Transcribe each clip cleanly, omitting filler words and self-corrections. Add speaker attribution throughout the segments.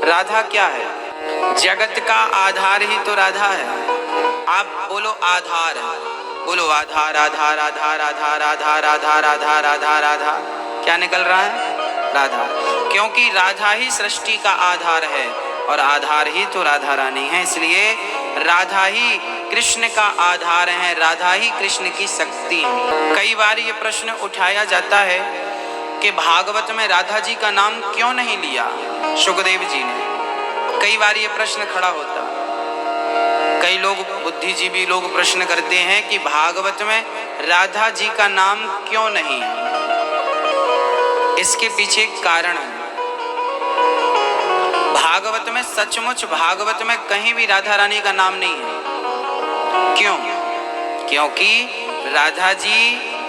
Speaker 1: राधा क्या है? जगत का आधार ही तो राधा है। आप बोलो आधार, बोलो आधार आधार आधार आधार आधार आधार आधार आधार आधार, क्या निकल रहा है? राधा। क्योंकि राधा ही सृष्टि का आधार है और आधार ही तो राधा रानी है, इसलिए राधा ही कृष्ण का आधार है, राधा ही कृष्ण की शक्ति है। कई बार ये प्रश्न उठाया जाता है कि भागवत में राधा जी का नाम क्यों नहीं लिया सुखदेव जी ने। कई बार ये प्रश्न खड़ा होता, कई लोग बुद्धिजीवी लोग प्रश्न करते हैं कि भागवत में राधा जी का नाम क्यों नहीं है। इसके पीछे कारण है। भागवत में सचमुच भागवत में कहीं भी राधा रानी का नाम नहीं है। क्यों? क्योंकि राधा जी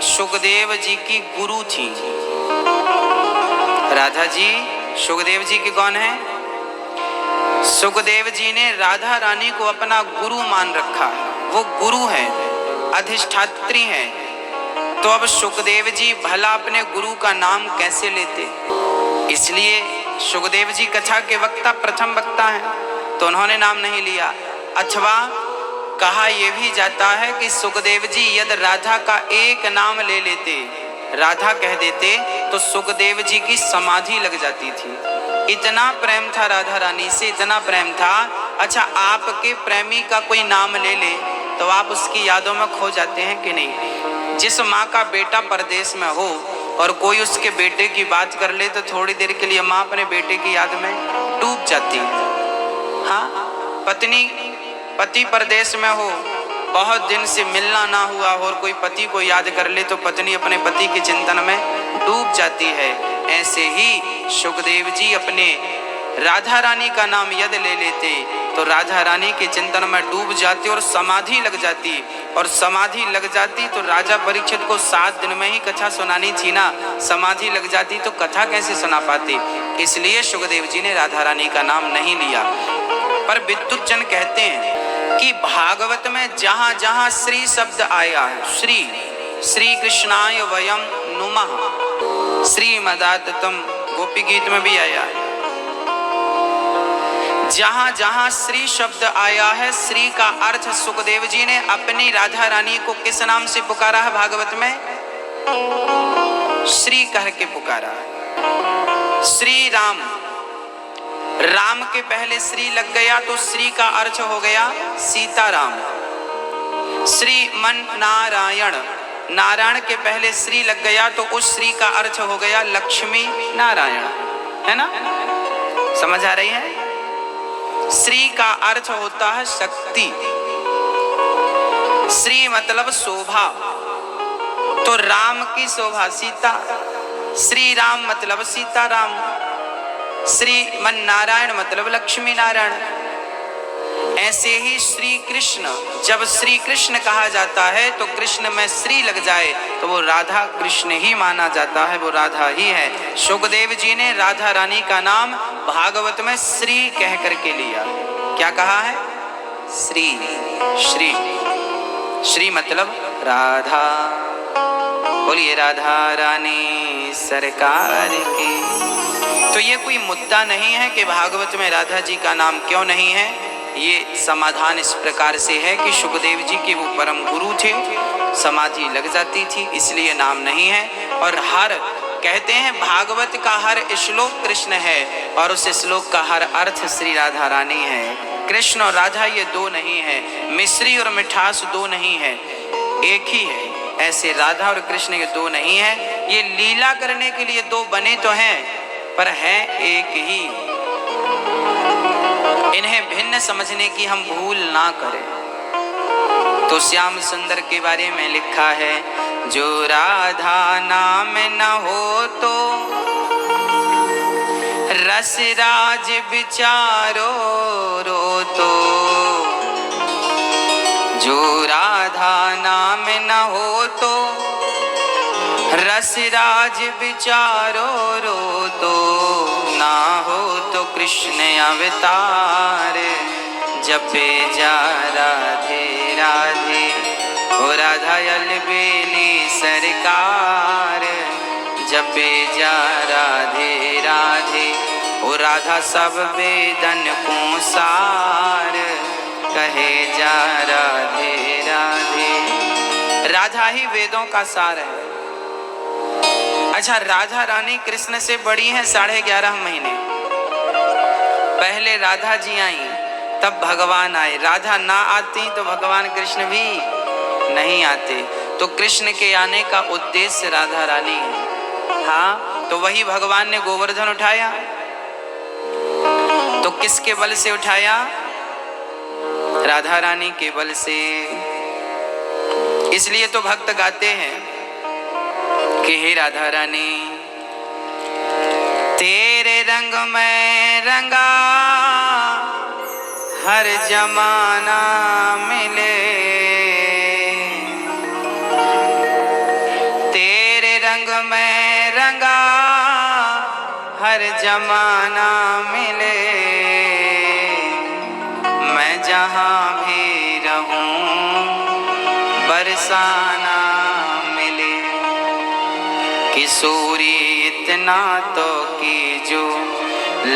Speaker 1: सुखदेव जी की गुरु थी। राधा जी सुखदेव जी के कौन है? सुखदेव जी ने राधा रानी को अपना गुरु मान रखा है, वो गुरु है, अधिष्ठात्री है। तो अब सुखदेव जी भला अपने गुरु का नाम कैसे लेते? इसलिए सुखदेव जी कथा के वक्ता प्रथम वक्ता हैं, तो उन्होंने नाम नहीं लिया। अथवा कहा यह भी जाता है कि सुखदेव जी यदि राधा का एक नाम ले लेते, राधा कह देते, तो सुखदेव जी की समाधि लग जाती थी। इतना प्रेम था राधा रानी से, इतना प्रेम था। अच्छा, आपके प्रेमी का कोई नाम ले ले तो आप उसकी यादों में खो जाते हैं कि नहीं? जिस माँ का बेटा परदेश में हो और कोई उसके बेटे की बात कर ले तो थोड़ी देर के लिए माँ अपने बेटे की याद में डूब जाती है। हाँ, पति परदेश में हो, बहुत दिन से मिलना ना हुआ और कोई पति को याद कर ले तो पत्नी अपने पति के चिंतन में डूब जाती है। ऐसे ही सुखदेव जी अपने राधा रानी का नाम यदि ले लेते तो राधा रानी के चिंतन में डूब जाते और समाधि लग जाती। और समाधि लग जाती तो राजा परीक्षित को 7 दिन में ही कथा सुनानी थी ना, समाधि लग जाती तो कथा कैसे सुना पाते? इसलिए सुखदेव जी ने राधा रानी का नाम नहीं लिया। पर विद्युत जन कहते हैं कि भागवत में जहां जहां श्री शब्द आया है, श्री कृष्णाय वयम नुमः, श्रीमदाततम गोपी गीत में भी आया है। जहां जहां श्री शब्द आया है, श्री का अर्थ सुखदेव जी ने अपनी राधा रानी को किस नाम से पुकारा है? भागवत में श्री कह के पुकारा है। श्री राम, राम के पहले श्री लग गया तो श्री का अर्थ हो गया सीताराम। श्रीमन नारायण, नारायण के पहले श्री लग गया तो उस श्री का अर्थ हो गया लक्ष्मी नारायण, है ना? समझ आ रही है? श्री का अर्थ होता है शक्ति। श्री मतलब शोभा, तो राम की शोभा सीता, श्री राम मतलब सीताराम, श्रीमन नारायण मतलब लक्ष्मी नारायण। ऐसे ही श्री कृष्ण, जब श्री कृष्ण कहा जाता है तो कृष्ण में श्री लग जाए तो वो राधा कृष्ण ही माना जाता है, वो राधा ही है। सुखदेव जी ने राधा रानी का नाम भागवत में श्री कह करके लिया। क्या कहा है? श्री, श्री, श्री मतलब राधा। बोलिए राधा रानी सरकार की। तो ये कोई मुद्दा नहीं है कि भागवत में राधा जी का नाम क्यों नहीं है। ये समाधान इस प्रकार से है कि सुखदेव जी के वो परम गुरु थे, समाधि लग जाती थी इसलिए नाम नहीं है। और हर कहते हैं भागवत का हर श्लोक कृष्ण है और उस श्लोक का हर अर्थ श्री राधा रानी है। कृष्ण और राधा ये दो नहीं है, मिश्री और मिठास दो नहीं है, एक ही है। ऐसे राधा और कृष्ण ये दो नहीं है, ये लीला करने के लिए दो बने तो हैं पर है एक ही। इन्हें भिन्न समझने की हम भूल ना करें। तो श्याम सुंदर के बारे में लिखा है, जो राधा नाम न हो तो रस राज विचारो रो तो, जो राधा नाम न हो तो रस राज विचारो रो तो, ना हो तो कृष्ण अवतार जपे जा राधे राधे। ओ राधा अलबेली सरकार जपे जा राधे राधे। ओ राधा सब वेदन को सार, कहे जा राधे राधे। राधा ही वेदों का सार है। अच्छा, राधा रानी कृष्ण से बड़ी है 11.5 महीने। पहले राधा जी आई, तब भगवान आए। राधा ना आती तो भगवान कृष्ण भी नहीं आते। तो कृष्ण के आने का उद्देश्य राधा रानी है। हाँ, तो वही भगवान ने गोवर्धन उठाया, तो किसके बल से उठाया? राधा रानी के बल से। इसलिए तो भक्त गाते हैं कि हे राधा रानी, तेरे रंग में रंगा हर जमाना मिले, तेरे रंग में रंगा हर जमाना मिले, मैं जहाँ भी रहूं बरसाना मिले। किशोरी इतना तो कीजो,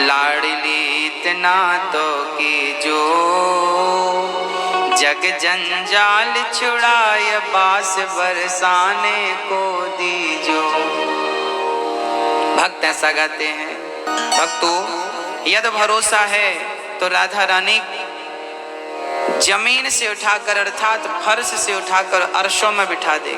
Speaker 1: लाडली इतना तो कीजो, जग जंजाल छुड़ाए बास बरसाने को दीजो। भक्त ऐसा गाते हैं। भक्तों, यदि भरोसा है तो राधा रानी जमीन से उठाकर अर्थात फर्श से उठाकर अर्शों में बिठा दे।